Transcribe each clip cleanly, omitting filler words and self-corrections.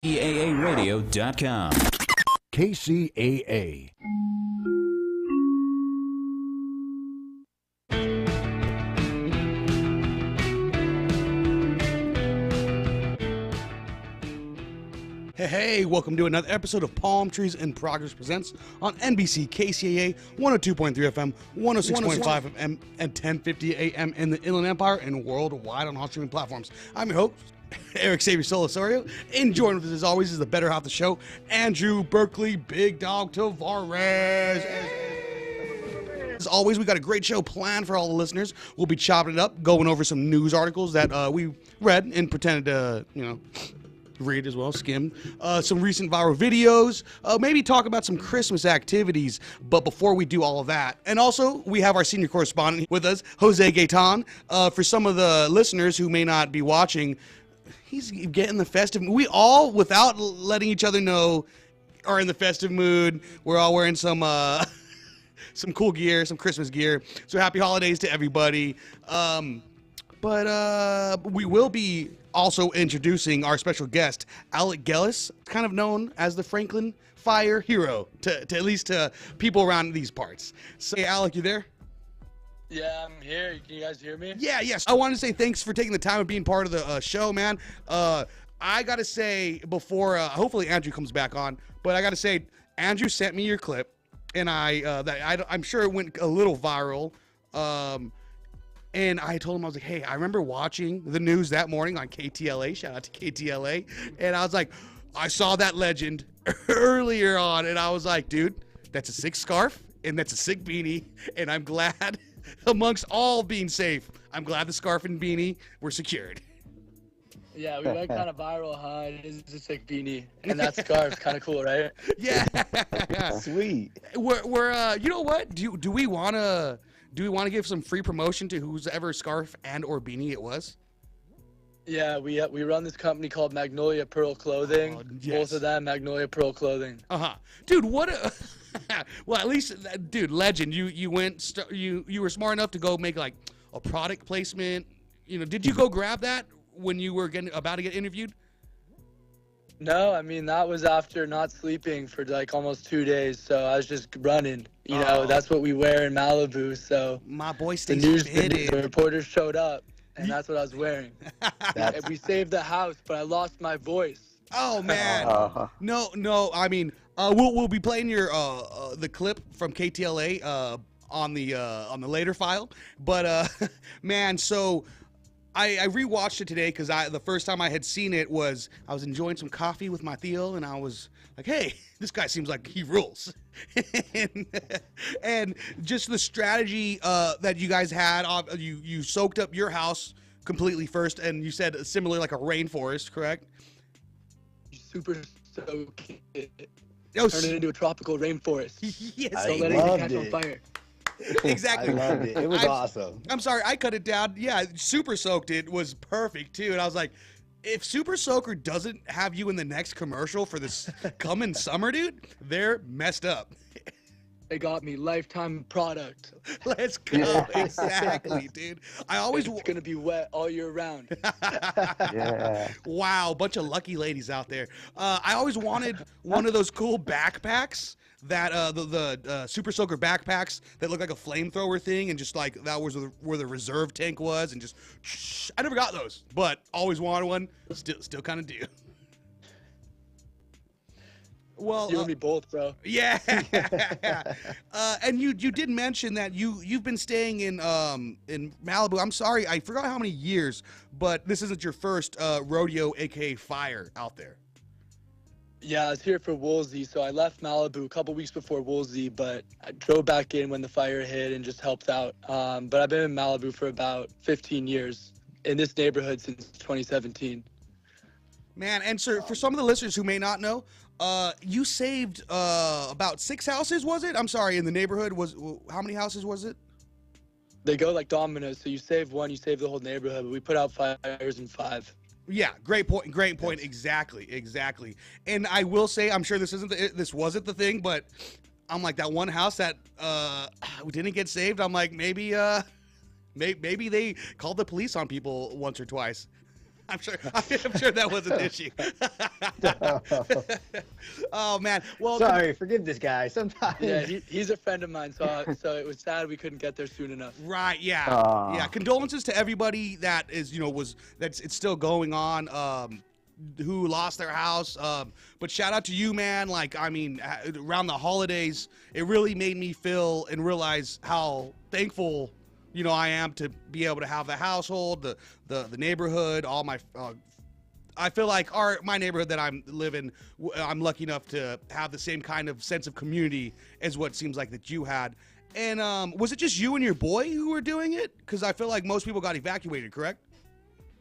KCAAradio.com. KCAA. Hey, welcome to another episode of Palm Trees in Progress Presents on NBC KCAA 102.3 FM, 106.5 FM, and 1050 AM in the Inland Empire and worldwide on all streaming platforms. I'm your host, Eric Xavier Solosario, and joining with us as always is the better half of the show, Andrew Berkeley Big Dog Tavares. As always, we got a great show planned for all the listeners. We'll be chopping it up, going over some news articles that we read and pretended to, read as well, skim, some recent viral videos, maybe talk about some Christmas activities. But before we do all of that, and also we have our senior correspondent with us, Jose Gaitan. For some of the listeners who may not be watching, he's getting the festive. We all, without letting each other know, are in the festive mood. We're all wearing some cool gear, some Christmas gear. So happy holidays to everybody. But we will be also introducing our special guest, Alec Gellis, kind of known as the Franklin Fire Hero, to at least to people around these parts. So, hey, Alec, you there? Yeah, I'm here. Can you guys hear me? Yeah, yes. I wanted to say thanks for taking the time of being part of the show, man. I got to say, before, hopefully Andrew comes back on, but I got to say, Andrew sent me your clip, and I'm sure it went a little viral. And I told him, I was like, hey, I remember watching the news that morning on KTLA. Shout out to KTLA. And I was like, I saw that legend earlier on. And I was like, dude, that's a sick scarf and that's a sick beanie. And I'm glad, amongst all being safe, I'm glad the scarf and beanie were secured. Yeah, we went kind of viral, huh? It is a sick beanie. And that scarf's kind of cool, right? Yeah. Sweet. We're you know what? Do we want to give some free promotion to whoever scarf and or beanie it was? Yeah, we run this company called Magnolia Pearl Clothing. Oh, yes. Both of them, Magnolia Pearl Clothing. Dude, what a well, at least, dude, legend. You were smart enough to go make like a product placement. Did you go grab that when you were about to get interviewed? No, I mean, that was after not sleeping for like almost 2 days. So I was just running. That's what we wear in Malibu. So my boy the stays fitted. the reporters showed up, and that's what I was wearing. And we saved the house, but I lost my voice. Oh man, no. I mean, we'll be playing your the clip from KTLA on the later file. But man, so. I rewatched it today because the first time I had seen it was I was enjoying some coffee with my Theo, and I was like, hey, this guy seems like he rules. and just the strategy that you guys had, you soaked up your house completely first, and you said similar like a rainforest, correct? Super soak it. Oh, Turn it into a tropical rainforest. Yes, Don't let it catch on fire. Exactly. I loved it. It was awesome. I'm sorry, I cut it down. Yeah, Super Soaked It was perfect too. And I was like, if Super Soaker doesn't have you in the next commercial for this coming summer, dude, they're messed up. They got me lifetime product. Let's go. Exactly, dude. It's gonna be wet all year round. Yeah. Wow, bunch of lucky ladies out there. I always wanted one of those cool backpacks that the Super Soaker backpacks that look like a flamethrower thing, and just like that was where the reserve tank was, and just I never got those, but always wanted one. Still kind of do. Well, You and me both, bro. yeah. And you did mention that you've been staying in Malibu. I'm sorry, I forgot how many years, but this isn't your first rodeo, aka fire, out there. Yeah, I was here for Woolsey, so I left Malibu a couple weeks before Woolsey, but I drove back in when the fire hit and just helped out. But I've been in Malibu for about 15 years, in this neighborhood since 2017. Man, and sir, for some of the listeners who may not know, you saved about 6 houses, was it? I'm sorry, in the neighborhood. How many houses was it? They go like dominoes, so you save one, you save the whole neighborhood, but we put out fires in 5. Yeah, great point. Exactly. And I will say, I'm sure this wasn't the thing, but I'm like, that one house that didn't get saved. I'm like, maybe they called the police on people once or twice. I'm sure that was an issue. Oh man. Well, Sorry, forgive this guy. Sometimes. Yeah, he's a friend of mine, so it was sad we couldn't get there soon enough. right. Yeah. Aw. Yeah. Condolences to everybody that is, it's still going on. Who lost their house. But shout out to you, man. Like, I mean, around the holidays, it really made me feel and realize how thankful, I am to be able to have the household, the neighborhood, all my, I feel like my neighborhood that I'm living, I'm lucky enough to have the same kind of sense of community as what it seems like that you had. And was it just you and your boy who were doing it? Because I feel like most people got evacuated, correct?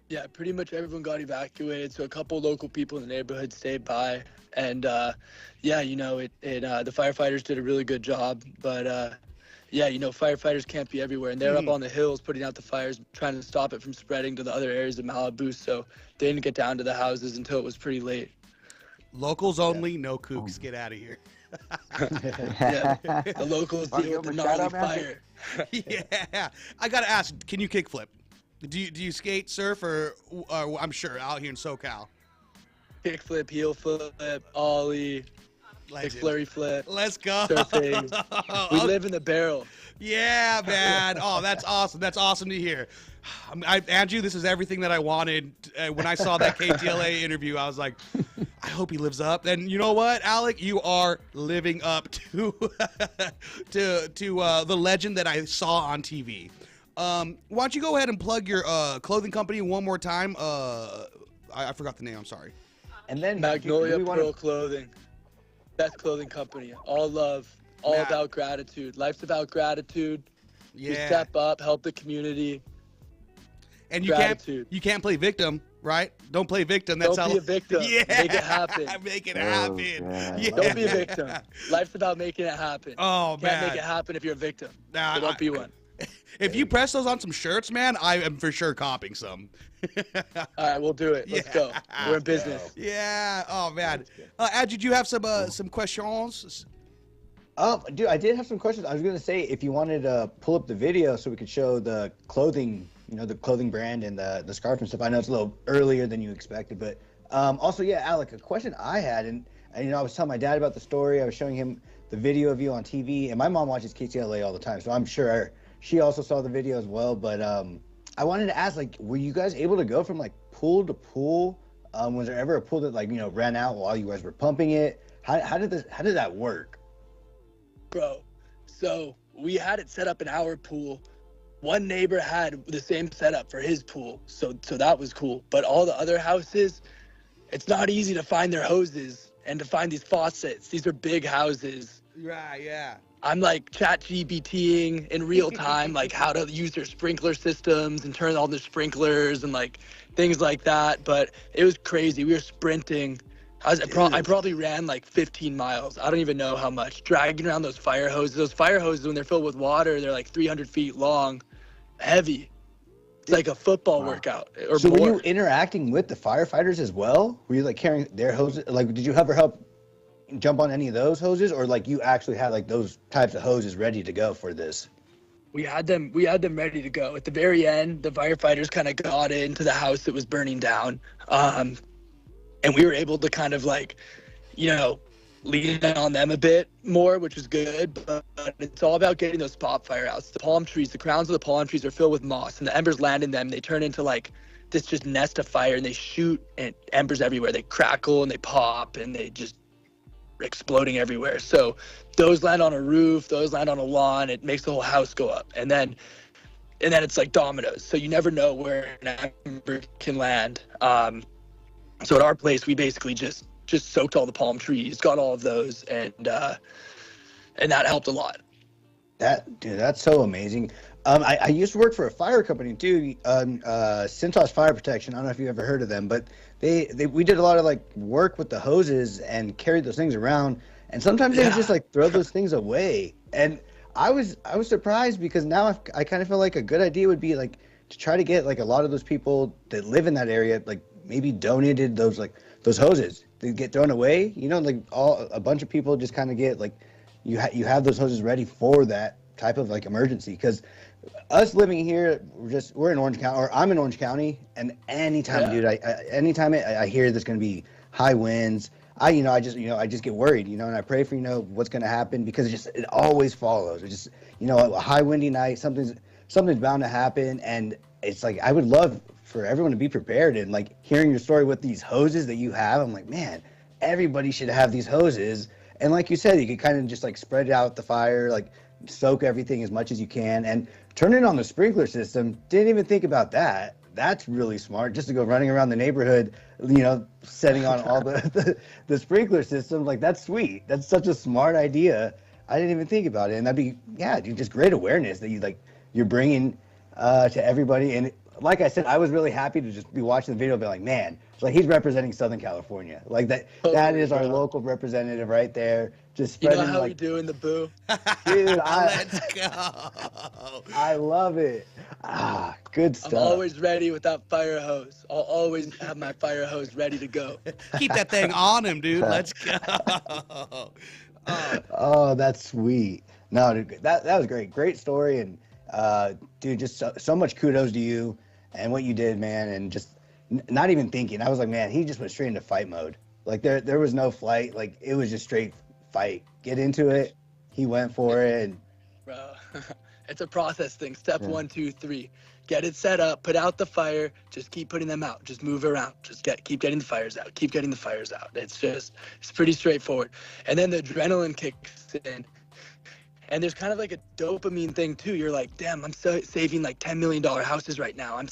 Yeah, pretty much everyone got evacuated. So a couple local people in the neighborhood stayed by, and the firefighters did a really good job. But firefighters can't be everywhere, and they're up on the hills putting out the fires, trying to stop it from spreading to the other areas of Malibu. So they didn't get down to the houses until it was pretty late. Locals only, no kooks. Get out of here. Yeah, the locals deal with the gnarly fire. Yeah, I gotta ask, can you kickflip? Do you skate, surf, or I'm sure out here in SoCal? Kickflip, heel flip, ollie, flurry flip. Let's go. Surfing. We live in the barrel. Yeah, man. Oh, that's awesome. That's awesome to hear. Andrew, this is everything that I wanted. When I saw that KTLA interview, I was like, I hope he lives up. And you know what, Alec, you are living up to the legend that I saw on TV. Why don't you go ahead and plug your clothing company one more time? I forgot the name. I'm sorry. And then Magnolia Pearl Clothing. Best clothing company. All love. All about gratitude. Life's about gratitude. Yeah. We step up, help the community. And you can't play victim, right? Don't play victim. That's Don't be a victim. Yeah. Make it happen. Make it happen. Yeah. Don't be a victim. Life's about making it happen. Oh, man. Can't make it happen if you're a victim. So don't be one. If you press those on some shirts, man, I am for sure copying some. All right, we'll do it. Let's go. We're in business. Yeah. Oh, man. Ad, did you have some questions? Dude, I did have some questions. I was going to say, if you wanted to pull up the video so we could show the clothing, the clothing brand and the scarf and stuff. I know it's a little earlier than you expected, but also, yeah, Alec, a question I had, and I was telling my dad about the story. I was showing him the video of you on TV, and my mom watches KTLA all the time, so I'm sure she also saw the video as well. But I wanted to ask, like, were you guys able to go from like pool to pool? Was there ever a pool that ran out while you guys were pumping it? How did that work? Bro, so we had it set up in our pool. One neighbor had the same setup for his pool, so that was cool. But all the other houses, it's not easy to find their hoses and to find these faucets. These are big houses. Right, yeah. I'm like ChatGPTing in real time, like how to use their sprinkler systems and turn on the sprinklers and like things like that. But it was crazy. We were sprinting. I probably ran like 15 miles. I don't even know how much. Dragging around those fire hoses. Those fire hoses, when they're filled with water, they're like 300 feet long, heavy. It's like a football workout or so more. Were you interacting with the firefighters as well? Were you like carrying their hoses? Like, did you ever help jump on any of those hoses, or like you actually had like those types of hoses ready to go for this? We had them ready to go. At the very end, the firefighters kind of got into the house that was burning down. And we were able to kind of like, lean on them a bit more, which was good. But it's all about getting those spot fire outs. The palm trees, the crowns of the palm trees are filled with moss, and the embers land in them. They turn into like this just nest of fire, and they shoot, and embers everywhere. They crackle and they pop, and they just exploding everywhere. So those land on a roof, those land on a lawn. It makes the whole house go up, and then it's like dominoes. So you never know where an ember can land. So at our place, we basically just soaked all the palm trees, got all of those, and that helped a lot. That's so amazing. I used to work for a fire company too, Cintas Fire Protection. I don't know if you ever heard of them, but we did a lot of like work with the hoses and carried those things around, and sometimes they would just like throw those things away. And I was surprised, because now I kind of feel like a good idea would be like to try to get like a lot of those people that live in that area, like maybe donated those hoses. They get thrown away, like a bunch of people just kind of get like, you have those hoses ready for that type of like emergency. Because us living here, we're in Orange County, or I'm in Orange County, and anytime, dude, anytime I hear there's going to be high winds, I just get worried, and I pray for, what's going to happen, because it always follows. It just, a high windy night, something's bound to happen. And it's like, I would love for everyone to be prepared. And like hearing your story with these hoses that you have, I'm like, man, everybody should have these hoses. And like you said, you could kind of just like spread out the fire, like soak everything as much as you can, and turn it on the sprinkler system. Didn't even think about that. That's really smart, just to go running around the neighborhood, setting on all the sprinkler system. Like, that's sweet. That's such a smart idea. I didn't even think about it. And that'd be, dude, just great awareness that you're bringing to everybody. And like I said, I was really happy to just be watching the video and be like, man, it's like he's representing Southern California. Like that is our local representative right there. Just spreading, how we do in the boo. Dude, Let's go. I love it. Good stuff. I'm always ready with that fire hose. I'll always have my fire hose ready to go. Keep that thing on him, dude. Let's go. Oh, that's sweet. No, dude, that was great. Great story. And dude, just so much kudos to you and what you did, man. And just not even thinking. I was like, man, he just went straight into fight mode. Like there was no flight. Like, it was just straight fight. Get into it. He went for it. And bro, it's a process thing. Step 1, 2, 3. Get it set up, put out the fire, just keep putting them out. Just move around. Just keep getting the fires out. Keep getting the fires out. It's pretty straightforward. And then the adrenaline kicks in. And there's kind of like a dopamine thing too. You're like, damn, I'm saving like $10 million houses right now. I'm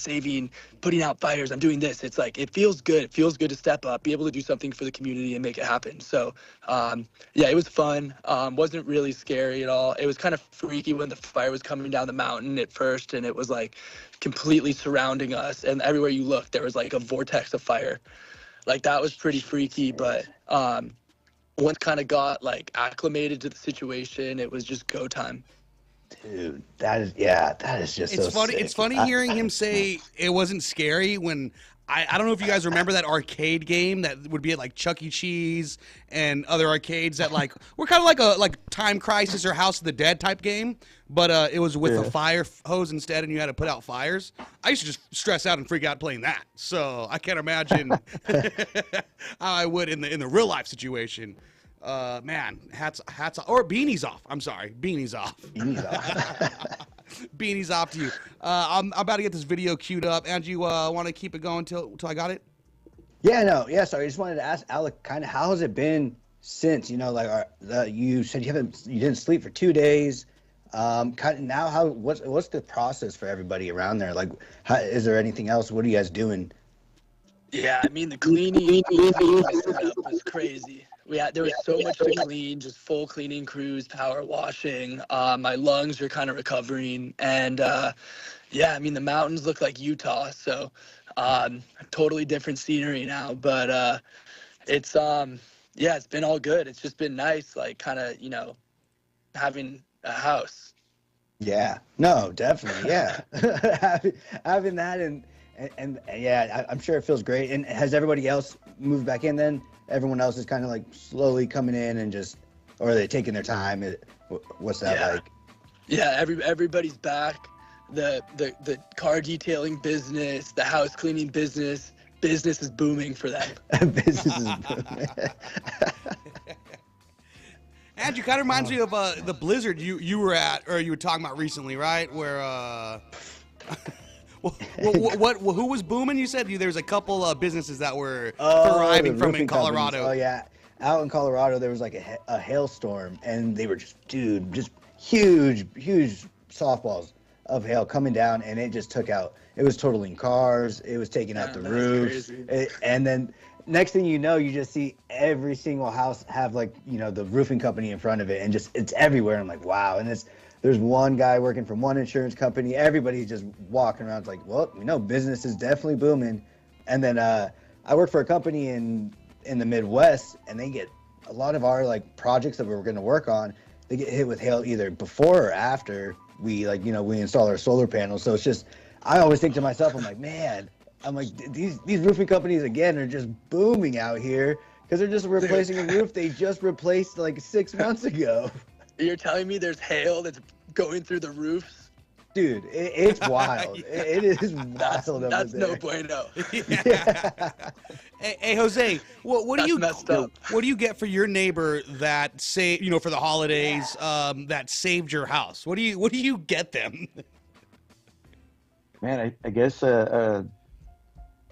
putting out fires. I'm doing this. It's like, it feels good. It feels good to step up, be able to do something for the community and make it happen. So, it was fun. Wasn't really scary at all. It was kind of freaky when the fire was coming down the mountain at first, and it was like completely surrounding us. And everywhere you looked, there was like a vortex of fire. Like, that was pretty freaky, but, once kind of got like acclimated to the situation, it was just go time. Dude, that is just it's so funny. sick. It's funny hearing him say it wasn't scary when I don't know if you guys remember that arcade game that would be at like Chuck E. Cheese and other arcades that like were kind of like Time Crisis or House of the Dead type game, but it was with a fire hose instead, and you had to put out fires. I used to just stress out and freak out playing that, so I can't imagine how I would in the real life situation. Man, hats off, or beanies off. I'm sorry, beanies off. Beanies off. Beanies off to you. I'm about to get this video queued up. And you want to keep it going till I got it? Yeah, sorry. I just wanted to ask Alec, kind of, how has it been since? You said you didn't sleep for 2 days. What's the process for everybody around there? Like, is there anything else? What are you guys doing? Yeah, I mean, the cleaning was crazy. There was so much to clean, just full cleaning crews, power washing. My lungs are kind of recovering. And, I mean, the mountains look like Utah. So totally different scenery now. But it's been all good. It's just been nice, like, kind of, having a house. Yeah. No, definitely. Yeah. having that and I'm sure it feels great. And has everybody else moved back in then? Everyone else is kind of like slowly coming in and or are they taking their time? What's that like? Yeah, everybody's back. The car detailing business, the house cleaning business is booming for them. Business is booming. Andrew, kind of reminds me of the blizzard you were at, or you were talking about recently, right? Where who was booming? You said there was a couple of businesses that were thriving from in Colorado. Companies. Oh yeah, out in Colorado there was like a hailstorm, and they were just huge softballs of hail coming down, and it just took out. It was totaling cars. It was taking out the roofs, and then next thing you know, you just see every single house have the roofing company in front of it, and it's everywhere. I'm like, wow, and there's one guy working from one insurance company. Everybody's just walking around. It's like, well, business is definitely booming. And then I work for a company in the Midwest, and they get a lot of our projects that we're going to work on. They get hit with hail either before or after we we install our solar panels. So it's just, I always think to myself, I'm like, these roofing companies again are just booming out here because they're just replacing a roof they just replaced 6 months ago. You're telling me there's hail that's going through the roofs. Dude, it's wild. It is wild. That's over there. no bueno. Yeah. Hey, Jose, what do That's you messed up. what do you get for your neighbor that for the holidays that saved your house? What do you get them? Man, I guess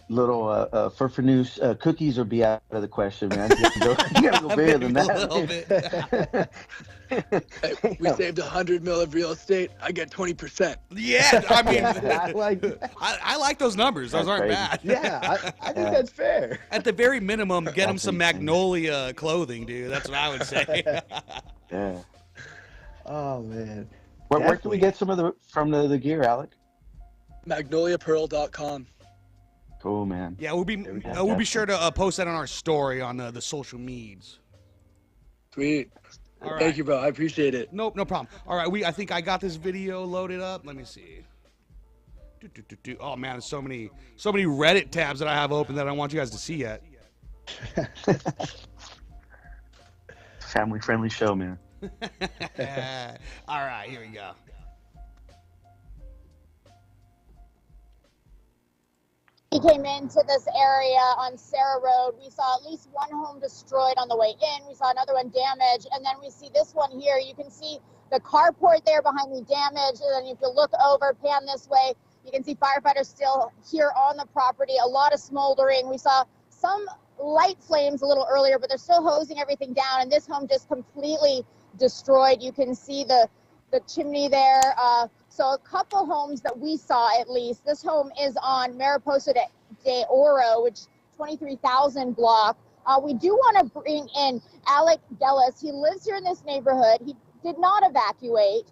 little Furfanews cookies would be out of the question, man. You gotta go bigger than that. A little bit. Hey, we saved $100 million of real estate. I get 20%. Yeah, I mean, I like that. I like those numbers. Those That's aren't crazy. bad. Yeah, I think that's fair. At the very minimum, get them That's some insane. Magnolia clothing, dude. That's what I would say. Yeah. Oh man. Where can we get some of the gear, Alec? MagnoliaPearl.com. Cool, man. Yeah, we'll be sure to post that on our story on the social medias. Sweet. All right. Thank you, bro. I appreciate it. Nope, no problem. All right, I think I got this video loaded up. Let me see. Oh man, there's so many Reddit tabs that I have open that I want you guys to see yet. Family-friendly show, man. All right, here we go. We came into this area on Sarah Road. We saw at least one home destroyed on the way in. We saw another one damaged. And then we see this one here. You can see the carport there behind me damaged. And then if you look over, pan this way, you can see firefighters still here on the property. A lot of smoldering. We saw some light flames a little earlier, but they're still hosing everything down. And this home just completely destroyed. You can see the chimney there. So a couple homes that we saw, at least. This home is on Mariposa de Oro, which 23,000 block. We do want to bring in Alec Gellis. He lives here in this neighborhood. He did not evacuate.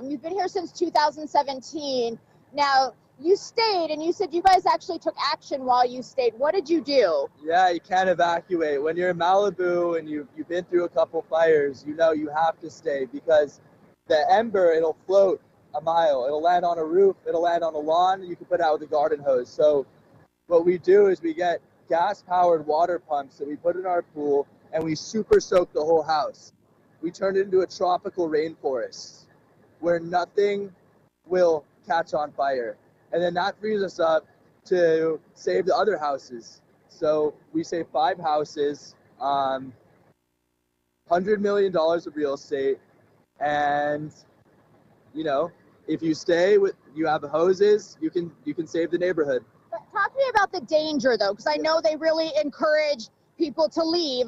You've been here since 2017. Now, you stayed, and you said you guys actually took action while you stayed. What did you do? Yeah, you can't evacuate. When you're in Malibu and you've been through a couple fires, you know you have to stay because the ember, it'll float a mile. It'll land on a roof. It'll land on a lawn. You can put it out with a garden hose. So what we do is we get gas-powered water pumps that we put in our pool, and we super soak the whole house. We turn it into a tropical rainforest where nothing will catch on fire. And then that frees us up to save the other houses. So we saved 5 houses, $100 million of real estate. And, if you stay you have hoses, you can save the neighborhood. But talk to me about the danger, though, because I know they really encourage people to leave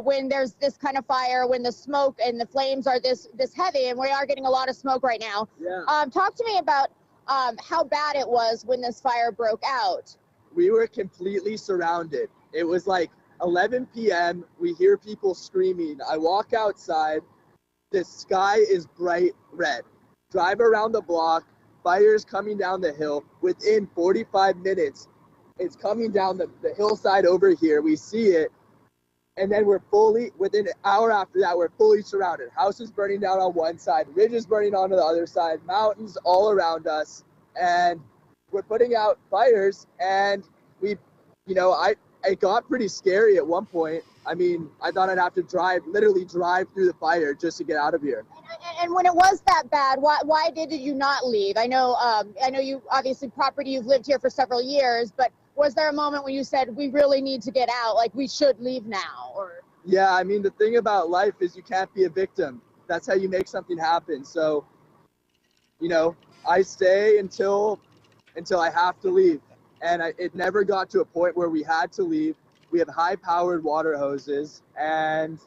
when there's this kind of fire, when the smoke and the flames are this heavy, and we are getting a lot of smoke right now. Yeah. Talk to me about how bad it was when this fire broke out. We were completely surrounded. It was like 11 p.m. We hear people screaming. I walk outside. The sky is bright red. Drive around the block. Fire's coming down the hill. Within 45 minutes, it's coming down the hillside over here. We see it. And then within an hour after that, we're fully surrounded. Houses burning down on one side, ridges burning on the other side, mountains all around us. And we're putting out fires. And it got pretty scary at one point. I mean, I thought I'd have to literally drive through the fire just to get out of here. And when it was that bad, why did you not leave? I know you obviously you've lived here for several years, but was there a moment when you said we really need to get out, like we should leave now? Or yeah, I mean the thing about life is you can't be a victim. That's how you make something happen. So, I stay until I have to leave, and it never got to a point where we had to leave. We have high-powered water hoses, and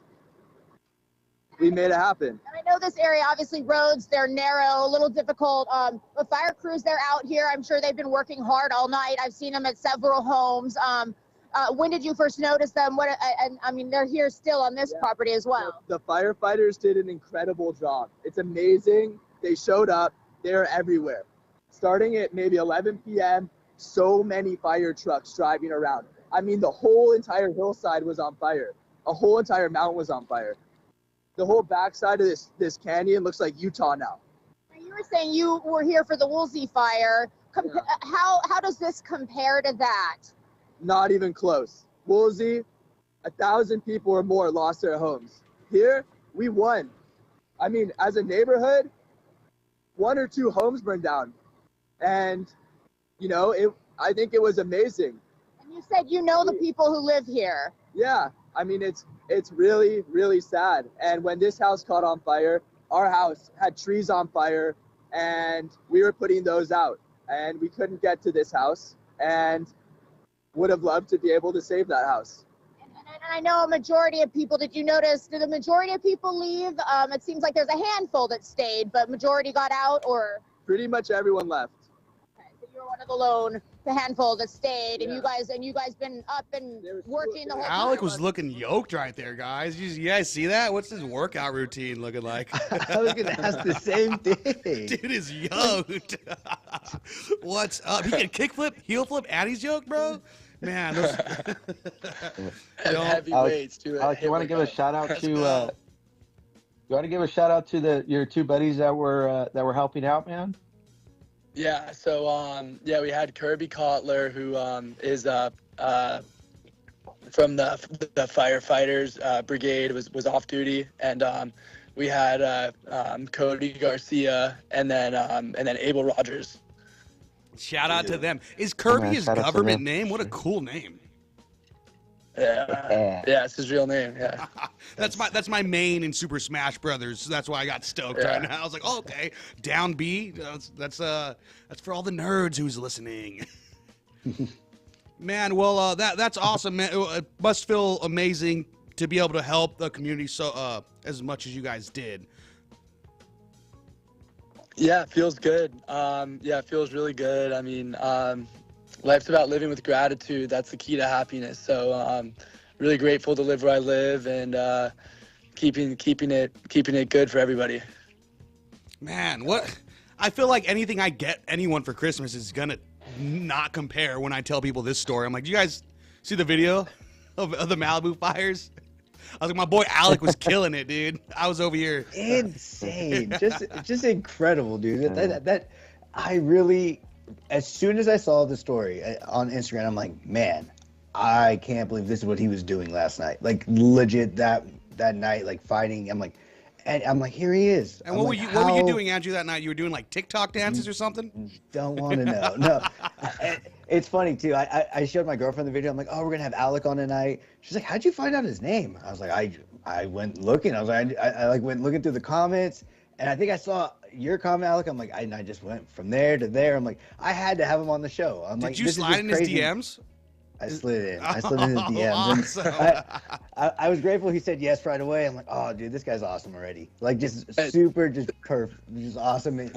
we made it happen. And I know this area, obviously roads, they're narrow, a little difficult. The fire crews, they're out here. I'm sure they've been working hard all night. I've seen them at several homes. When did you first notice them? They're here still on this property as well. The firefighters did an incredible job. It's amazing. They showed up. They're everywhere. Starting at maybe 11 p.m., so many fire trucks driving around. I mean, the whole entire hillside was on fire. A whole entire mountain was on fire. The whole backside of this canyon looks like Utah now. You were saying you were here for the Woolsey fire. Yeah. How does this compare to that? Not even close. Woolsey, 1,000 people or more lost their homes. Here, we won. I mean, as a neighborhood, 1 or 2 homes burned down. And, you know, I think it was amazing. And you said you know the people who live here. Yeah, I mean, it's really, really sad. And when this house caught on fire, our house had trees on fire, and we were putting those out. And we couldn't get to this house, and would have loved to be able to save that house. And I know a majority of people, did the majority of people leave? It seems like there's a handful that stayed, but majority got out, or? Pretty much everyone left. Okay, so you were one of the handful that stayed, and you guys been up and working the whole time. Alec was looking yoked right there, guys. You guys see that? What's his workout routine looking like? I was gonna ask the same thing. Dude is yoked. What's up? He can kickflip, heel flip, and he's yoked, bro. Man, those And heavy weights too. Alex, you want to give a shout out to? You want to give a shout out to your 2 buddies that were helping out, man? Yeah. So we had Kirby Kotler, who is from the firefighters brigade, was off duty, and we had Cody Garcia, and then Abel Rogers. shout out to them. Is Kirby his government name? What a cool name. Yeah, it's his real name. Yeah, that's my main in Super Smash Brothers. So that's why I got stoked right now. I was like, oh, okay, down B. That's for all the nerds who's listening. Man, well, that's awesome, man. It must feel amazing to be able to help the community so as much as you guys did. Yeah, it feels good. It feels really good. I mean, life's about living with gratitude. That's the key to happiness. So I'm really grateful to live where I live and keeping it good for everybody. Man, what? I feel like anything I get anyone for Christmas is gonna not compare when I tell people this story. I'm like, do you guys see the video of the Malibu fires? I was like, my boy Alec was killing it, dude. I was over here. Insane. just incredible, dude. That I really, as soon as I saw the story on Instagram, I'm like, man, I can't believe this is what he was doing last night. Like legit that night, like fighting. I'm like, here he is. And what were you doing, Andrew, that night? You were doing like TikTok dances or something? Don't want to know. No. It's funny too. I showed my girlfriend the video. I'm like, oh, we're gonna have Alec on tonight. She's like, how'd you find out his name? I was like, I went looking. I was like, I like went looking through the comments, and I think I saw your comment, Alec. I'm like, I just went from there to there. I'm like, I had to have him on the show. I'm like, did you slide in his DMs? I slid in. I slid in his DMs. Awesome. I was grateful he said yes right away. I'm like, oh, dude, this guy's awesome already. Like, just super, just perfect, just awesome.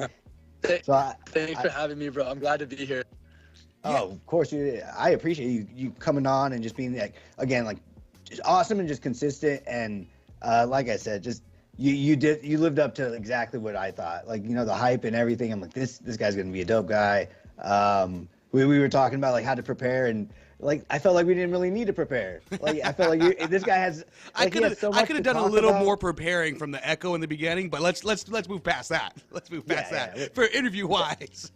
Thanks for having me, bro. I'm glad to be here. Oh, of course. I appreciate you coming on and just being like, again, like just awesome and just consistent. And like I said, just you lived up to exactly what I thought. Like, you know, the hype and everything. I'm like, this guy's going to be a dope guy. We were talking about like how to prepare, and like I felt like we didn't really need to prepare. Like I felt like this guy has. Like, I could have done a little more preparing from the echo in the beginning, but let's move past that. Let's move past that for interview wise.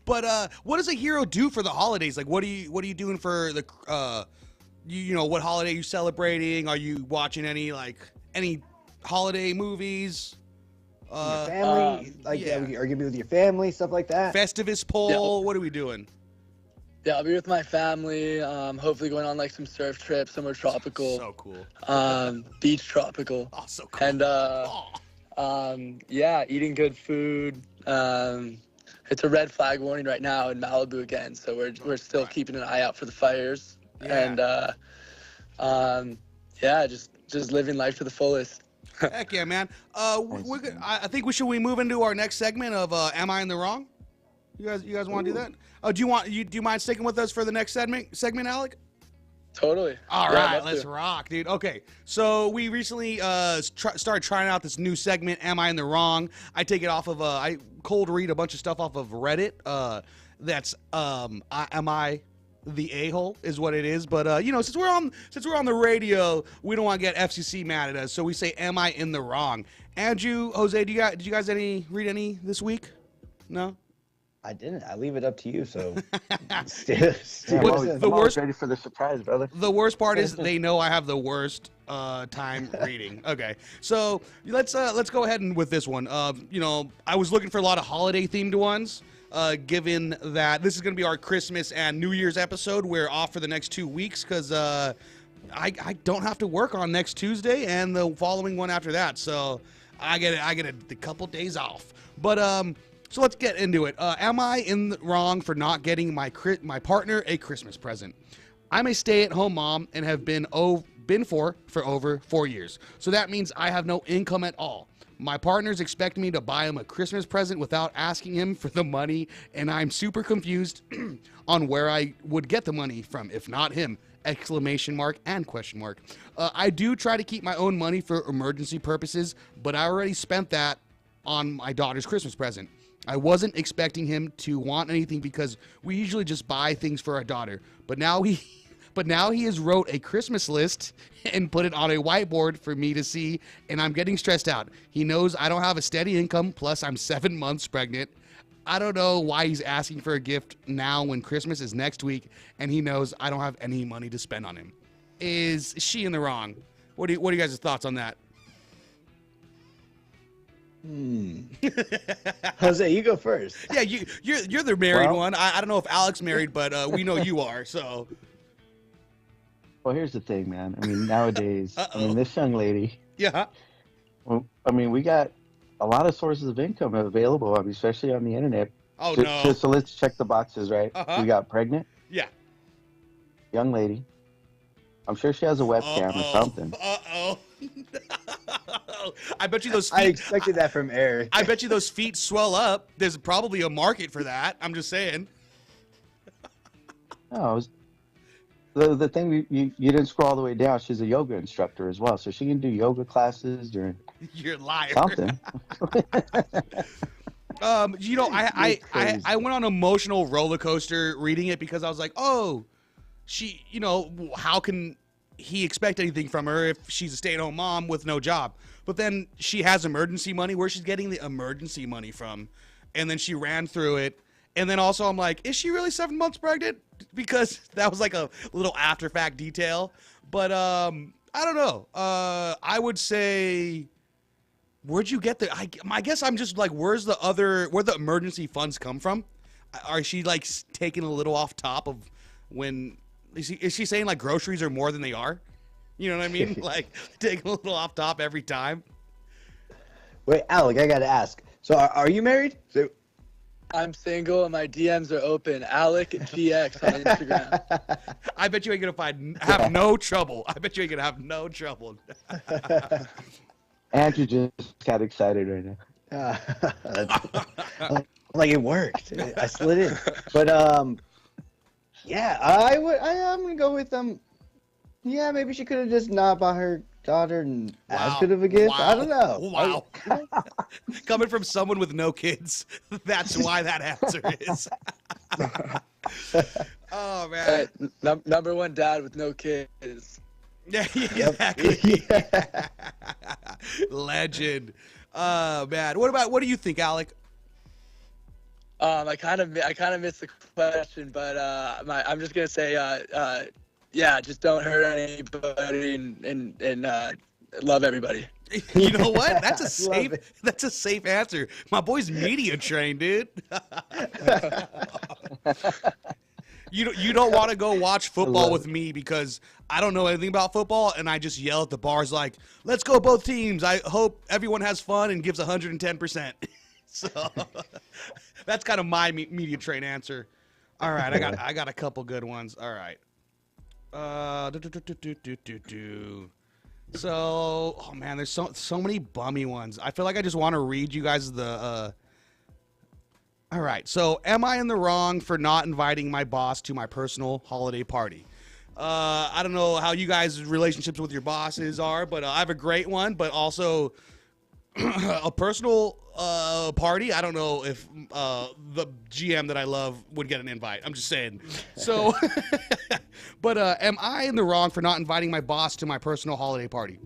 But what does a hero do for the holidays? Like, what are you doing for the you know, what holiday are you celebrating? Are you watching any holiday movies? Your family, are you gonna be with your family, stuff like that? Festivus poll. Yeah. What are we doing? Yeah, I'll be with my family. Hopefully going on like some surf trips, somewhere tropical. So cool. Beach tropical. Oh, so cool. And eating good food. It's a red flag warning right now in Malibu again, so we're still keeping an eye out for the fires. Yeah. And just living life to the fullest. Heck yeah, man. I think we move into our next segment of Am I in the Wrong? You guys want to do that? Oh, do you mind sticking with us for the next segment, Alec? Totally. All right, let's rock, dude. Okay, so we recently started trying out this new segment, Am I in the Wrong? I take it off of I cold read a bunch of stuff off of Reddit. That's Am I the a-hole is what it is, but you know, since we're on the radio, we don't want to get FCC mad at us, so we say, am I in the wrong? Andrew, Jose, did you guys read any this week? No? I didn't. I leave it up to you. So Yeah, The I'm always worst- ready for the surprise, brother. The worst part is they know I have the worst time reading. Okay, so let's go ahead and with this one. You know, I was looking for a lot of holiday themed ones. Given that this is going to be our Christmas and New Year's episode, we're off for the next 2 weeks because I don't have to work on next Tuesday and the following one after that. So I get a couple days off. But so let's get into it. Am I in the wrong for not getting my partner a Christmas present? I'm a stay-at-home mom and have been for over 4 years. So that means I have no income at all. My partner's expecting me to buy him a Christmas present without asking him for the money, and I'm super confused on where I would get the money from, if not him. Exclamation mark and question mark. I do try to keep my own money for emergency purposes, but I already spent that on my daughter's Christmas present. I wasn't expecting him to want anything because we usually just buy things for our daughter. But now he has wrote a Christmas list and put it on a whiteboard for me to see, and I'm getting stressed out. He knows I don't have a steady income, plus I'm 7 months pregnant. I don't know why he's asking for a gift now when Christmas is next week, and he knows I don't have any money to spend on him. Is she in the wrong? What are you guys' thoughts on that? Jose, you go first. Yeah, you're the married one. I don't know if Alec's married, but we know you are. So. Well, here's the thing, man. I mean, nowadays, this young lady. Yeah. Well, I mean, we got a lot of sources of income available. I mean, especially on the internet. Oh no. So let's check the boxes, right? We got pregnant. Yeah. Young lady. I'm sure she has a webcam or something. I bet you those feet. I expected that from Eric. I bet you those feet swell up. There's probably a market for that. I'm just saying. No, the thing you didn't scroll all the way down. She's a yoga instructor as well, so she can do yoga classes during. You're a liar. Something. You know, I went on an emotional roller coaster reading it because I was like, oh, she, you know, how can he expect anything from her if she's a stay-at-home mom with no job? But then she has emergency money. Where's she getting the emergency money from? And then she ran through it. And then also I'm like, is she really 7 months pregnant? Because that was like a little after-fact detail. But I don't know. I would say, where'd you get the? I guess I'm just like, where the emergency funds come from? Are she like taking a little off top of when? Is she saying like groceries are more than they are? You know what I mean? Like taking a little off top every time. Wait, Alec, I gotta ask. So are you married? I'm single and my DMs are open. Alec GX on Instagram. I bet you ain't gonna have no trouble. I bet you ain't gonna have no trouble. Andrew just got excited right now. Like it worked. I slid in. But yeah, I'm gonna go with yeah, maybe she could have just not bought her daughter as good of a gift. Wow. I don't know. Wow. Coming from someone with no kids, that's why that answer is. Oh man. Number one dad with no kids. Yeah, exactly. Yeah. Legend. Man. What do you think, Alec? I kind of missed the question, but I'm just gonna say, yeah, just don't hurt anybody and love everybody. You know what? That's a safe answer. My boy's media trained, dude. You don't want to go watch football with me because I don't know anything about football, and I just yell at the bars like, "Let's go both teams." I hope everyone has fun and gives 110%. So that's kind of my media train answer. All right, I got a couple good ones. All right. So, oh man, there's so many bummy ones. I feel like I just want to read you guys the. All right, so am I in the wrong for not inviting my boss to my personal holiday party? I don't know how you guys' relationships with your bosses are, but I have a great one, but also a personal party. I don't know if the GM that I love would get an invite. I'm just saying. So, but am I in the wrong for not inviting my boss to my personal holiday party?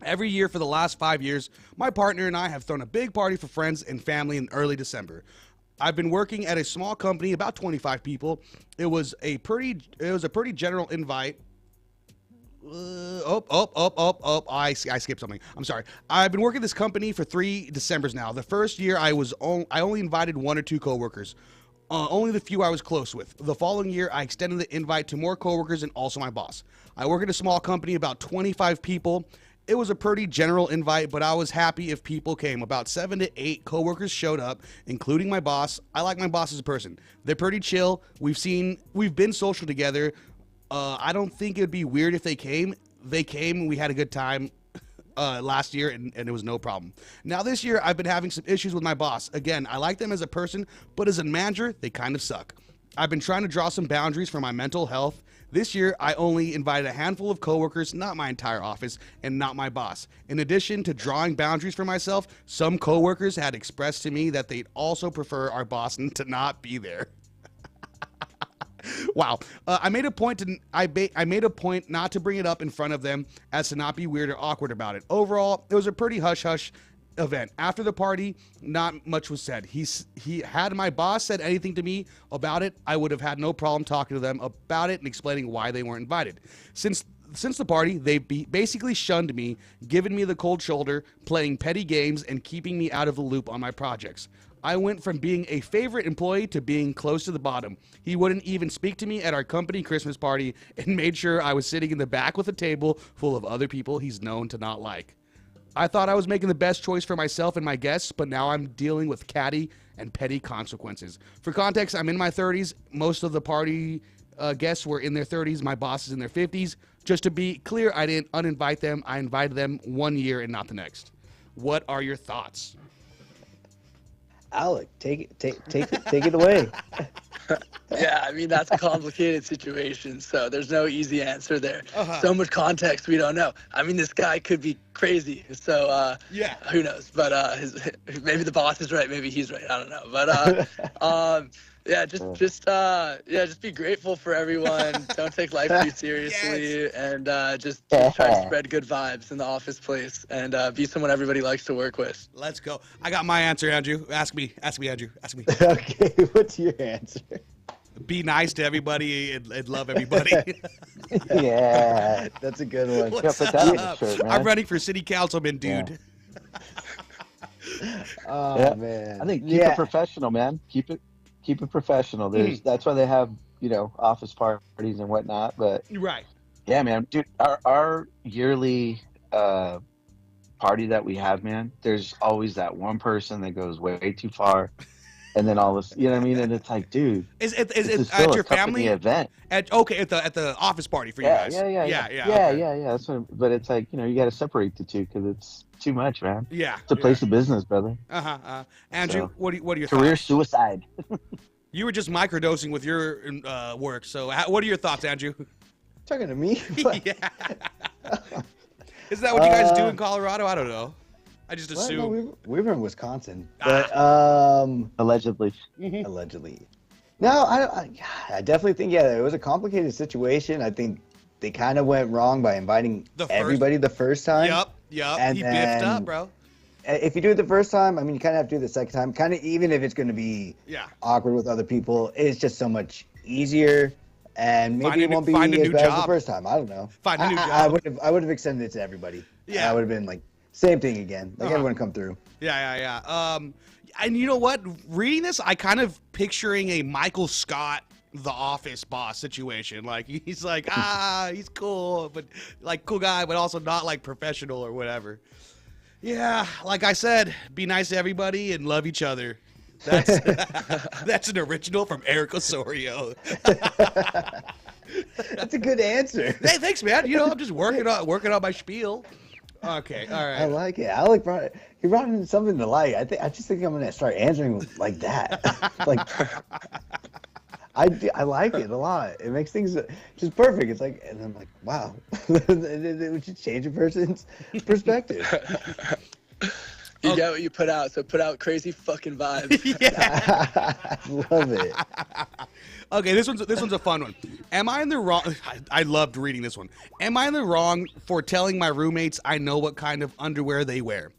Every year for the last 5 years, my partner and I have thrown a big party for friends and family in early December. I've been working at a small company, about 25 people. It was a pretty general invite. I skipped something. I'm sorry. I've been working at this company for 3 Decembers now. The first year I only invited 1 or 2 coworkers. Only the few I was close with. The following year, I extended the invite to more coworkers and also my boss. I work at a small company, about 25 people. It was a pretty general invite, but I was happy if people came. About 7 to 8 coworkers showed up, including my boss. I like my boss as a person. They're pretty chill. We've been social together. I don't think it would be weird if they came. They came and we had a good time last year, and it was no problem. Now this year, I've been having some issues with my boss. Again, I like them as a person, but as a manager, they kind of suck. I've been trying to draw some boundaries for my mental health. This year, I only invited a handful of coworkers, not my entire office, and not my boss. In addition to drawing boundaries for myself, some coworkers had expressed to me that they'd also prefer our boss to not be there. Wow. I made a point not to bring it up in front of them as to not be weird or awkward about it. Overall, it was a pretty hush-hush event. After the party, not much was said. Had my boss said anything to me about it, I would have had no problem talking to them about it and explaining why they weren't invited. Since the party, they basically shunned me, giving me the cold shoulder, playing petty games, and keeping me out of the loop on my projects. I went from being a favorite employee to being close to the bottom. He wouldn't even speak to me at our company Christmas party and made sure I was sitting in the back with a table full of other people he's known to not like. I thought I was making the best choice for myself and my guests, but now I'm dealing with catty and petty consequences. For context, I'm in my 30s. Most of the party guests were in their 30s. My boss is in their 50s. Just to be clear, I didn't uninvite them. I invited them 1 year and not the next. What are your thoughts? Alec, take it away. Yeah, I mean, that's a complicated situation, so there's no easy answer there. So much context we don't know. I mean, this guy could be crazy, so yeah, who knows? But maybe the boss is right, maybe he's right. I don't know. But yeah, just be grateful for everyone. Don't take life too seriously, yes. And just try to spread good vibes in the office place, and be someone everybody likes to work with. Let's go. I got my answer, Andrew. Ask me, Andrew. Ask me. Okay, what's your answer? Be nice to everybody and love everybody. Yeah, that's a good one. What's up? Shirt, I'm running for city councilman, dude. Yeah. Oh man, I think keep it professional, man. Keep it professional. That's why they have, office parties and whatnot. But right. Yeah, man, dude, our yearly party that we have, man, there's always that one person that goes way too far. And then all this, you know what I mean? And it's like, dude, is it at your family event? At the office party for you guys? Yeah. That's what. But it's like, you got to separate the two because it's too much, man. Yeah, it's a place of business, brother. Andrew, what are your career thoughts? Suicide? You were just microdosing with your work. So, what are your thoughts, Andrew? Talking to me? Yeah. Is that what you guys do in Colorado? I don't know. I just assume. No, we were in Wisconsin, but allegedly. Allegedly. No, I definitely think it was a complicated situation. I think they kind of went wrong by inviting everybody the first time. Yep. And he biffed up, bro. If you do it the first time, I mean, you kind of have to do it the second time. Kind of, even if it's going to be awkward with other people, it's just so much easier. And maybe it won't be as bad as the first time. I don't know. Find a new job. I would have extended it to everybody. Yeah. I would have been like, same thing again. Like everyone come through. Yeah. And you know what? Reading this, I kind of picturing a Michael Scott, The Office boss situation. Like he's like, he's cool, but like cool guy, but also not like professional or whatever. Yeah, like I said, be nice to everybody and love each other. That's that's an original from Eric Osorio. That's a good answer. Hey, thanks, man. I'm just working on my spiel. Okay, all right. I like it. Alec brought in something to light. I just think I'm gonna start answering like that. Like, I like it a lot. It makes things just perfect. It's like, and I'm like, wow, it would just change a person's perspective. You get what you put out, so put out crazy fucking vibes. Yeah. I love it. Okay, this one's a fun one. Am I in the wrong? I loved reading this one. Am I in the wrong for telling my roommates I know what kind of underwear they wear?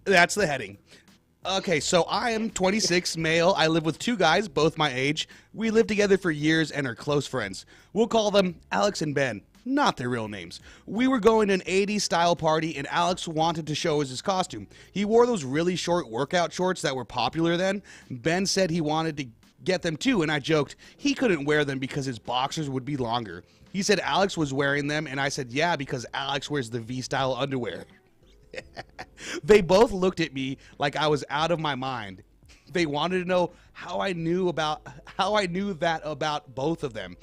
That's the heading. Okay, so I am 26, male. I live with two guys, both my age. We live together for years and are close friends. We'll call them Alex and Ben. Not their real names. We were going to an 80s style party and Alex wanted to show us his costume. He wore those really short workout shorts that were popular then. Ben said he wanted to get them too, and I joked he couldn't wear them because his boxers would be longer. He said Alex was wearing them, and I said yeah, because Alex wears the V-style underwear. They both looked at me like I was out of my mind. They wanted to know how I knew that about both of them,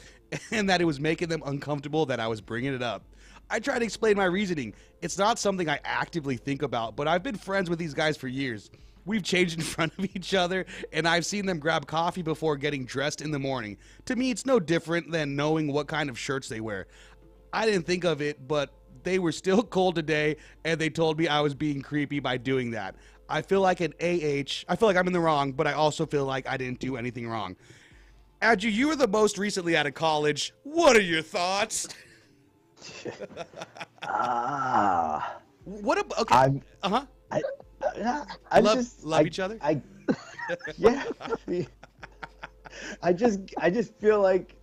and that it was making them uncomfortable that I was bringing it up. I tried to explain my reasoning. It's not something I actively think about, but I've been friends with these guys for years. We've changed in front of each other, and I've seen them grab coffee before getting dressed in the morning. To me, it's no different than knowing what kind of shirts they wear. I didn't think of it, but they were still cold today, and they told me I was being creepy by doing that. I feel like an AH. I feel like I'm in the wrong, but I also feel like I didn't do anything wrong. Adju, you were the most recently out of college. What are your thoughts? What about, okay. I love each other? Yeah. I just feel like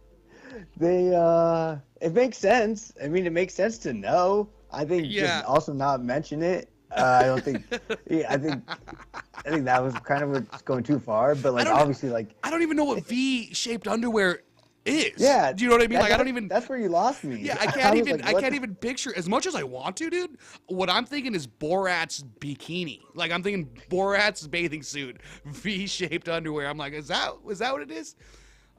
they it makes sense. I mean, it makes sense to know. I think just also not mention it. I don't think. Yeah, I think that was kind of what's going too far. But like, obviously, like I don't even know what V-shaped underwear is. Yeah. Do you know what I mean? Like, I don't even. That's where you lost me. Yeah, I can't even. Like, I can't even picture as much as I want to, dude. What I'm thinking is Borat's bikini. Like, I'm thinking Borat's bathing suit, V-shaped underwear. I'm like, is that what it is?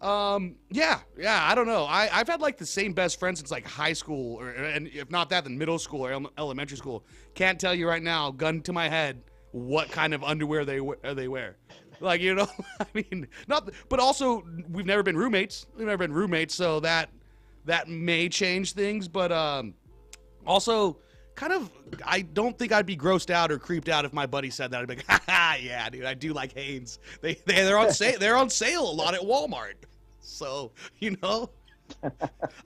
Yeah, I don't know. I've had like the same best friend since like high school, and if not that, then middle school or elementary school. Can't tell you right now, gun to my head, what kind of underwear they wear. Like, you know, I mean, but also we've never been roommates. So that may change things. But also, kind of, I don't think I'd be grossed out or creeped out if my buddy said that. I'd be like, ha, yeah, dude, I do like Hanes. They're on sale. They're on sale a lot at Walmart. So, you know,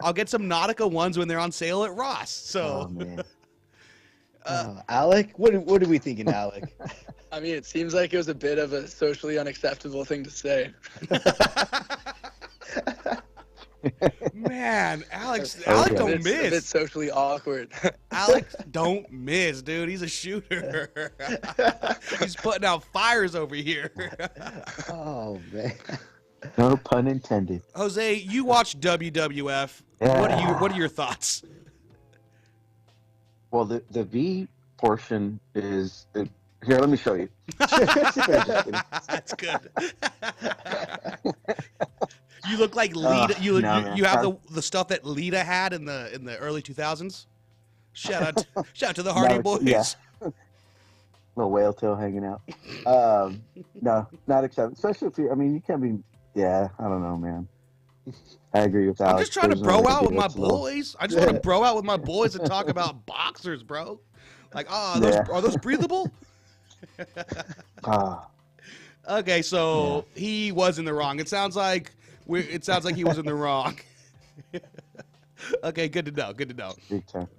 I'll get some Nautica ones when they're on sale at Ross. So, oh, man. Alec, what are we thinking, Alec? I mean, it seems like it was a bit of a socially unacceptable thing to say. Man, Alex don't miss. A bit socially awkward. Alex don't miss, dude. He's a shooter. He's putting out fires over here. Oh, man. No pun intended. Jose, you watch WWF. Yeah. What are your thoughts? Well, the V portion is here. Let me show you. That's good. You look like Lita. You have the stuff that Lita had in the early 2000s. Shout out to the Hardy Boys. Yeah. Little whale tail hanging out. No, not acceptable. Especially if you. I mean, you can't be. Yeah, I don't know, man. I agree with Alex. I'm just trying to bro out with my boys. I just want to bro out with my boys and talk about boxers, bro. Like, are those breathable? Okay, so he was in the wrong. It sounds like he was in the wrong. Okay, good to know. Good to know.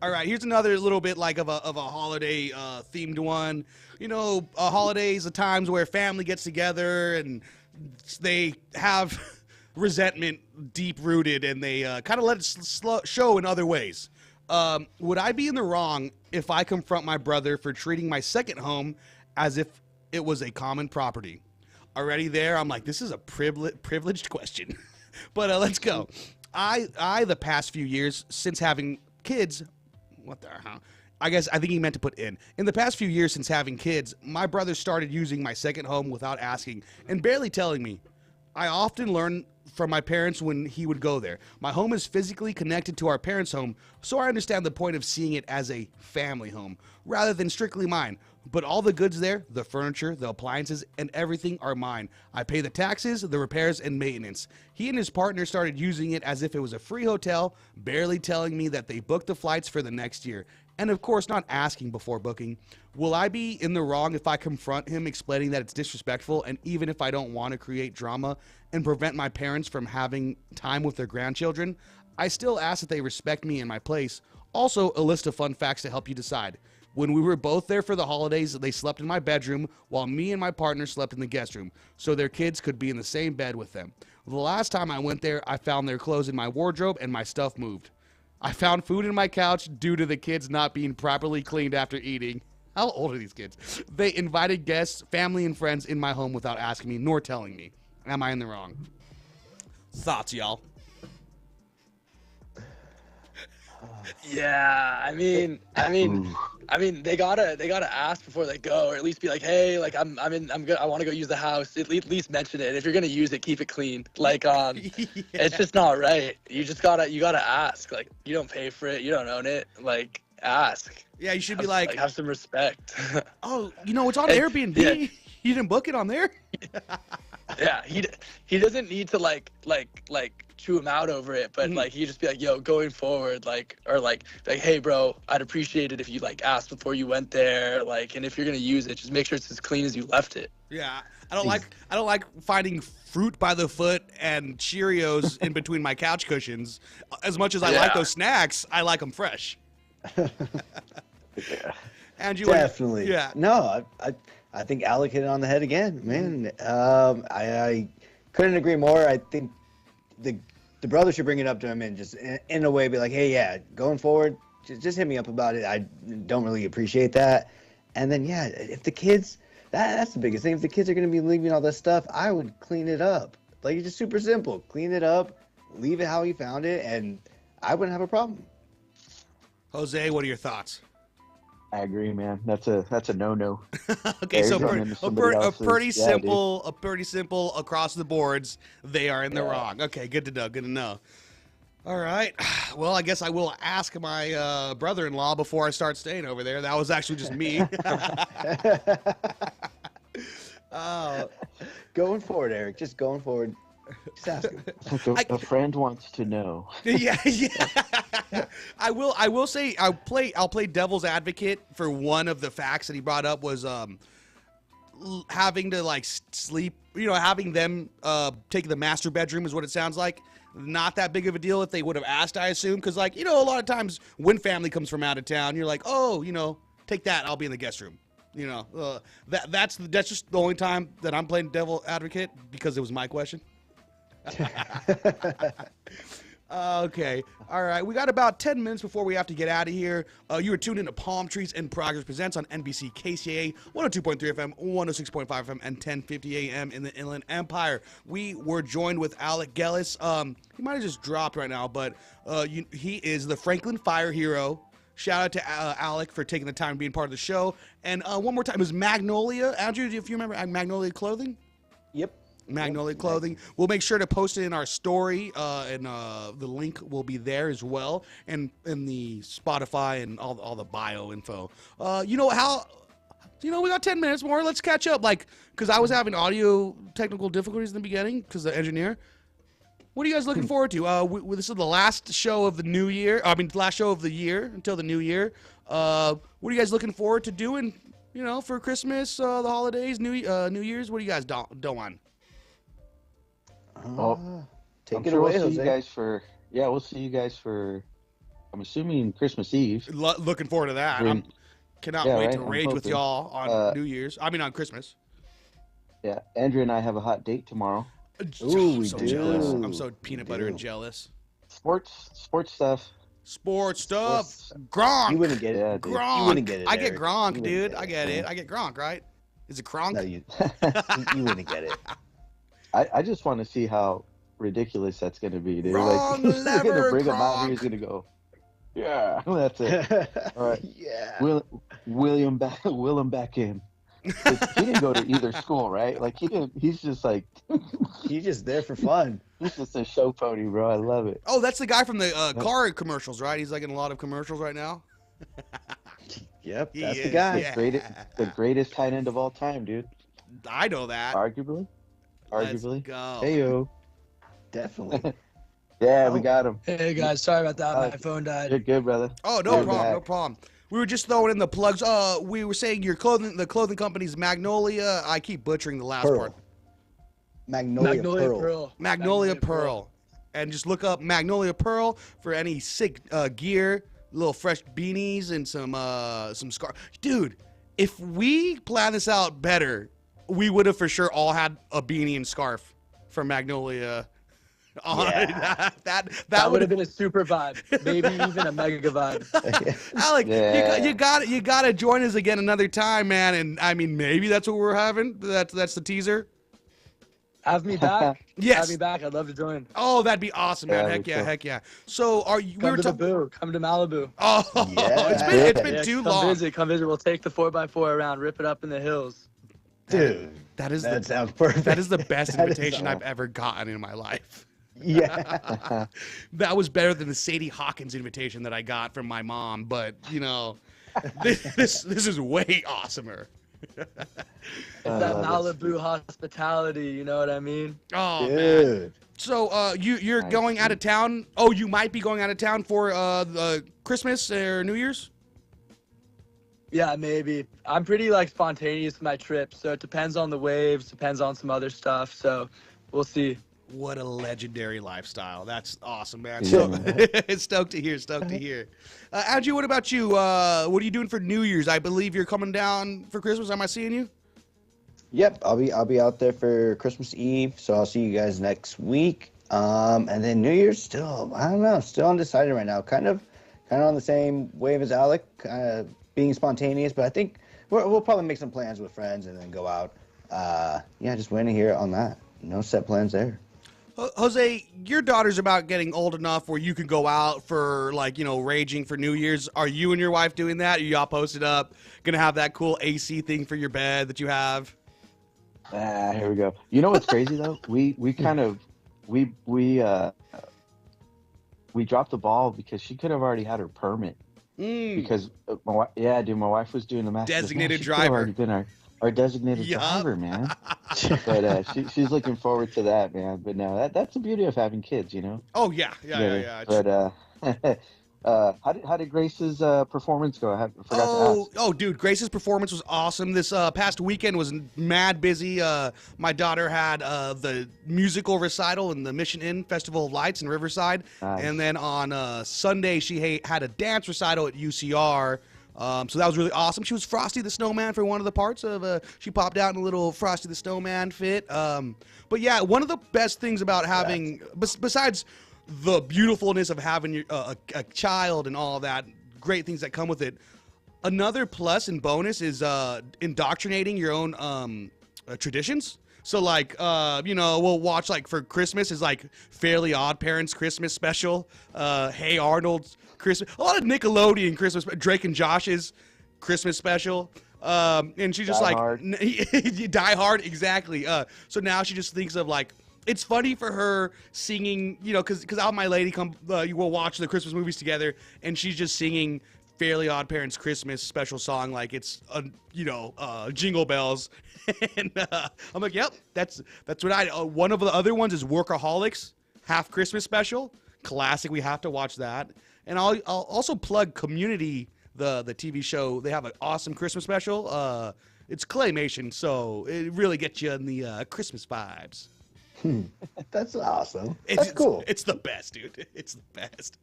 All right, here's another little bit like of a holiday themed one. You know, holidays are times where family gets together and they have resentment deep rooted, and they kind of let it show in other ways. Would I be in the wrong if I confront my brother for treating my second home as if it was a common property? Already there, I'm like, this is a privileged question. But let's go. I the past few years since having kids, what the hell? I think he meant to put in the past few years since having kids, my brother started using my second home without asking and barely telling me. I often learn from my parents when he would go there. My home is physically connected to our parents' home, so I understand the point of seeing it as a family home rather than strictly mine. But all the goods there, the furniture, the appliances, and everything are mine. I pay the taxes, the repairs, and maintenance. He and his partner started using it as if it was a free hotel, barely telling me that they booked the flights for the next year. And of course, not asking before booking. Will I be in the wrong if I confront him explaining that it's disrespectful, and even if I don't want to create drama and prevent my parents from having time with their grandchildren? I still ask that they respect me and my place. Also, a list of fun facts to help you decide. When we were both there for the holidays, they slept in my bedroom while me and my partner slept in the guest room, so their kids could be in the same bed with them. The last time I went there, I found their clothes in my wardrobe and my stuff moved. I found food in my couch due to the kids not being properly cleaned after eating. How old are these kids? They invited guests, family, and friends in my home without asking me nor telling me. Am I in the wrong? Thoughts, y'all? Yeah, I mean, they gotta ask before they go, or at least be like, hey, like I'm good. I want to go use the house. At least mention it. If you're gonna use it, keep it clean. Like, it's just not right. You gotta ask. Like, you don't pay for it. You don't own it. Like, ask. Yeah, you should be like, have some respect. Oh, it's on Airbnb. Yeah. You didn't book it on there. Yeah, he doesn't need to like chew him out over it, but like he just be like, yo, going forward, like hey bro, I'd appreciate it if you like asked before you went there, like, and if you're gonna use it, just make sure it's as clean as you left it. Yeah, I don't like finding fruit by the foot and Cheerios in between my couch cushions. As much as I like those snacks, I like them fresh. And you Definitely. Yeah. No, I think Alec hit it on the head again, man. I couldn't agree more. I think the brother should bring it up to him and just in a way be like, hey, yeah, going forward, just hit me up about it. I don't really appreciate that. And then, yeah, if the kids, that's the biggest thing. If the kids are going to be leaving all this stuff, I would clean it up. Like, it's just super simple. Clean it up, leave it how you found it, and I wouldn't have a problem. Jose, what are your thoughts? I agree, man. That's a no-no. Okay, so a pretty simple across the boards. They are in the wrong. Okay, good to know. Good to know. All right. Well, I guess I will ask my brother-in-law before I start staying over there. That was actually just me. Going forward, Eric. Just going forward. Just ask him. A friend wants to know. Yeah. I will say I'll play devil's advocate for one of the facts that he brought up was having to like sleep, having them take the master bedroom is what it sounds like. Not that big of a deal if they would have asked, I assume, because like, a lot of times when family comes from out of town, you're like, oh, take that, I'll be in the guest room. That's just the only time that I'm playing devil advocate because it was my question. Okay. All right. We got about 10 minutes before we have to get out of here. You are tuned into PalmTrees in Progress Presents on NBC KCAA 102.3 FM, 106.5 FM, and 1050 AM in the Inland Empire. We were joined with Alec Gellis. He might have just dropped right now, but he is the Franklin Fire Hero. Shout out to Alec for taking the time being part of the show. And one more time, it was Magnolia. Andrew, if you remember Magnolia Clothing? Yep. Magnolia Clothing. We'll make sure to post it in our story, and the link will be there as well, and in the Spotify and all the bio info. We got 10 minutes more. Let's catch up, because I was having audio technical difficulties in the beginning because the engineer. What are you guys looking forward to? This is the last show of the new year. Last show of the year until the new year. What are you guys looking forward to doing? For Christmas, the holidays, New Year's. What do you guys doing? Well, take it away, Jose. We'll see you guys for, I'm assuming Christmas Eve. Looking forward to that. Cannot wait to rage with y'all on New Year's. Christmas. Yeah, Andrew and I have a hot date tomorrow. Ooh, I'm so jealous. I'm so peanut butter and jealous. Sports stuff. Gronk. You wouldn't get it. Yeah, Gronk. You wouldn't get it. I get Gronk, You dude. I get it. I get Gronk, right? Is it Gronk? No, you wouldn't get it. I just want to see how ridiculous that's going to be, dude. Wrong He's going to bring him out Gronk. here. He's going to go, yeah, that's it. All right. Yeah. Willem back in. He didn't go to either school, right? Like he's just like He's just there for fun. he's just a show pony, bro. I love it. Oh, that's the guy from the car commercials, right? He's like in a lot of commercials right now. Yep, He that's the is, guy. yeah. The greatest tight end of all time, dude. I know that. Arguably. Let's go. Heyo. Definitely. Yeah, we got him. Hey guys, sorry about that. My phone died. You're good, brother. Oh, no problem. We were just throwing in the plugs. We were saying the clothing company's Magnolia. I keep butchering the last part. Magnolia Pearl. Magnolia Pearl. And just look up Magnolia Pearl for any sick gear, little fresh beanies and some scarf. Dude, if we plan this out better, we would have for sure all had a beanie and scarf from Magnolia. Yeah. that would have been a super vibe, maybe even a mega vibe. Alec, Yeah. you gotta join us again another time, man. And I mean, maybe that's what we're having. That's the teaser. Have me back. Yes. Have me back. I'd love to join. Oh, that'd be awesome, man. Yeah, Heck yeah, cool. heck yeah. So are you? Come to the Boo. Come to Malibu. Oh, Yeah. it's been Yeah, too come long. Come visit. We'll take the 4x4 around, rip it up in the hills. Dude, That is that sounds perfect. that is the best That is invitation I've awesome. ever gotten in my life. Yeah. That was better than the Sadie Hawkins invitation that I got from my mom, but you know, this is way awesomer. It's that love Malibu hospitality, you know what I mean? Oh man. Dude. So you're Nice. going out of town. Oh, you might be going out of town for the Christmas or New Year's. Yeah, maybe. I'm pretty like spontaneous with my trips, so it depends on the waves, depends on some other stuff. So we'll see. What a legendary lifestyle. That's awesome, man. Yeah, So man. stoked to hear. Stoked to hear. Andrew, what about you? What are you doing for New Year's? I believe you're coming down for Christmas. Am I seeing you? Yep, I'll be out there for Christmas Eve, so I'll see you guys next week. And then New Year's still, I don't know, still undecided right now. Kind of on the same wave as Alec, being spontaneous, but I think we'll probably make some plans with friends and then go out. Yeah, just waiting to hear on that. No set plans there. Jose, your daughter's about getting old enough where you can go out for, like, you know, raging for New Year's. Are you and your wife doing that? Are y'all posted up? Gonna have that cool AC thing for your bed that you have? Here we go. You know what's crazy though? We kind of we dropped the ball because she could have already had her permit because my wife was doing the math. Designated She could have driver. already been our designated Yup. driver, man. But she's looking forward to that, man. But no, that's the beauty of having kids, you know. Oh yeah. But how did Grace's performance go? I forgot to ask. Oh, dude, Grace's performance was awesome. This past weekend was mad busy. My daughter had the musical recital in the Mission Inn Festival of Lights in Riverside. Nice. And then on Sunday, she had a dance recital at UCR. So that was really awesome. She was Frosty the Snowman for one of the parts of she popped out in a little Frosty the Snowman fit. But yeah, one of the best things about having, besides the beautifulness of having a child and all that great things that come with it, another plus and bonus is indoctrinating your own traditions. So like, you know, we'll watch like for Christmas is like Fairly Odd Parents Christmas special, Hey Arnold's Christmas, a lot of Nickelodeon Christmas, Drake and Josh's Christmas special. And she just Die like Hard. Die Hard, exactly. So now she just thinks of like, it's funny for her singing, you know, because out my lady we'll watch the Christmas movies together, and she's just singing Fairly Odd Parents Christmas special song like it's Jingle Bells, and I'm like, yep, that's what I. One of the other ones is Workaholics Half Christmas special, classic. We have to watch that, and I'll also plug Community, the TV show. They have an awesome Christmas special. It's claymation, so it really gets you in the Christmas vibes. That's awesome. It's That's cool. It's the best, dude. It's the best.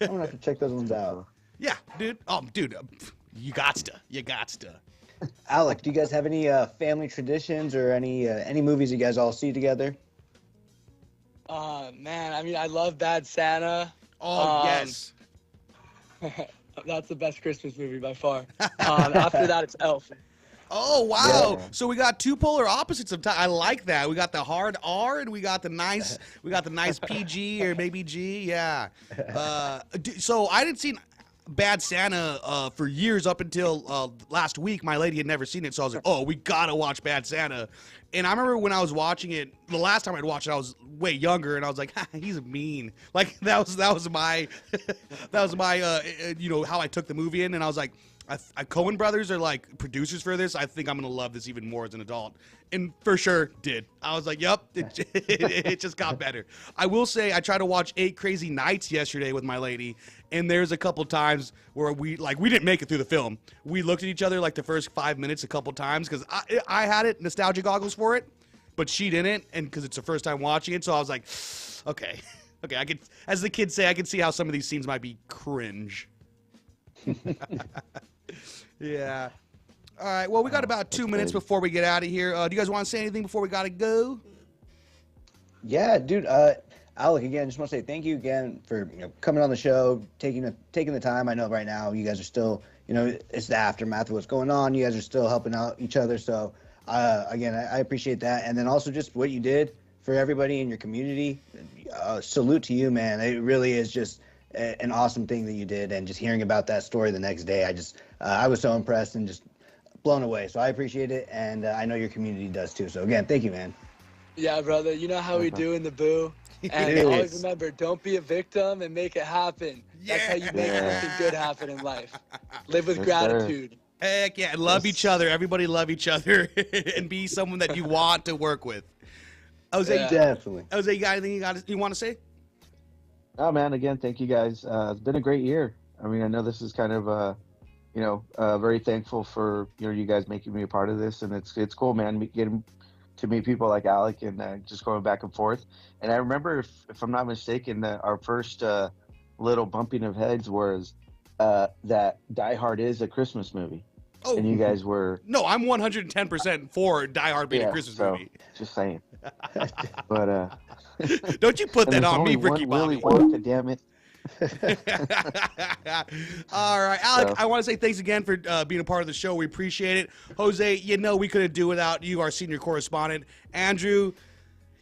I'm gonna have to check those ones out. Yeah, dude. Dude, you got to. Alec, do you guys have any family traditions or any movies you guys all see together? Man, I mean, I love Bad Santa. Oh, yes. That's the best Christmas movie by far. After that, it's Elf. Oh, wow. Yeah. So we got two polar opposites of time. I like that. We got the hard R and we got the nice PG or maybe G. Yeah. So I didn't see Bad Santa for years up until last week. My lady had never seen it, so I was like, oh, we gotta watch Bad Santa. And I remember when I was watching it, the last time I'd watched it, I was way younger, and I was like, he's mean. Like that was my how I took the movie in, and I was like, Coen brothers are like producers for this. I think I'm gonna love this even more as an adult, and for sure did. I was like, yep, it just got better. I will say I tried to watch 8 Crazy Nights yesterday with my lady, and there's a couple times where we didn't make it through the film. We looked at each other like the first 5 minutes a couple times because I had it nostalgia goggles for it, but she didn't, and because it's her first time watching it, so I was like, okay, I could, as the kids say, I could see how some of these scenes might be cringe. Yeah. All right. Well, we got about 2 minutes good. before we get out of here. Do you guys want to say anything before we got to go? Yeah, dude. Alec, again, just want to say thank you again for coming on the show, taking the time. I know right now you guys are still, it's the aftermath of what's going on. You guys are still helping out each other. So, again, I appreciate that. And then also just what you did for everybody in your community. Salute to you, man. It really is just an awesome thing that you did. And just hearing about that story the next day, I was so impressed and just blown away. So I appreciate it. And I know your community does too. So again, thank you, man. Yeah, brother. You know how we do in the boo. And always remember, don't be a victim and make it happen. That's how you make something good happen in life. Live with gratitude. Heck yeah. Love each other. Everybody love each other and be someone that you want to work with. Jose, Definitely. Jose, you got anything you want to say? Oh man, again, thank you guys. It's been a great year. I mean, I know this is kind of very thankful for you guys making me a part of this, and it's cool, man. Getting to meet people like Alec and just going back and forth. And I remember, if I'm not mistaken, that our first little bumping of heads was that Die Hard is a Christmas movie. Oh, and you guys were... No, I'm 110% for Die Hard being a Christmas movie. Just saying. But don't you put that on me, Ricky Bobby. Willy Wonka, damn it. All right, Alec, I want to say thanks again for being a part of the show. We appreciate it. Jose, we couldn't do without you, our senior correspondent. Andrew,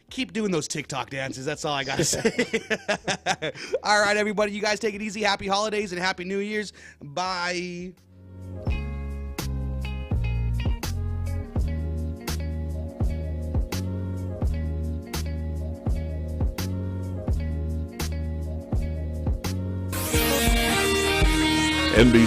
keep doing those TikTok dances. That's all I got to say. All right, everybody, you guys take it easy. Happy holidays and Happy New Year's. Bye. NBC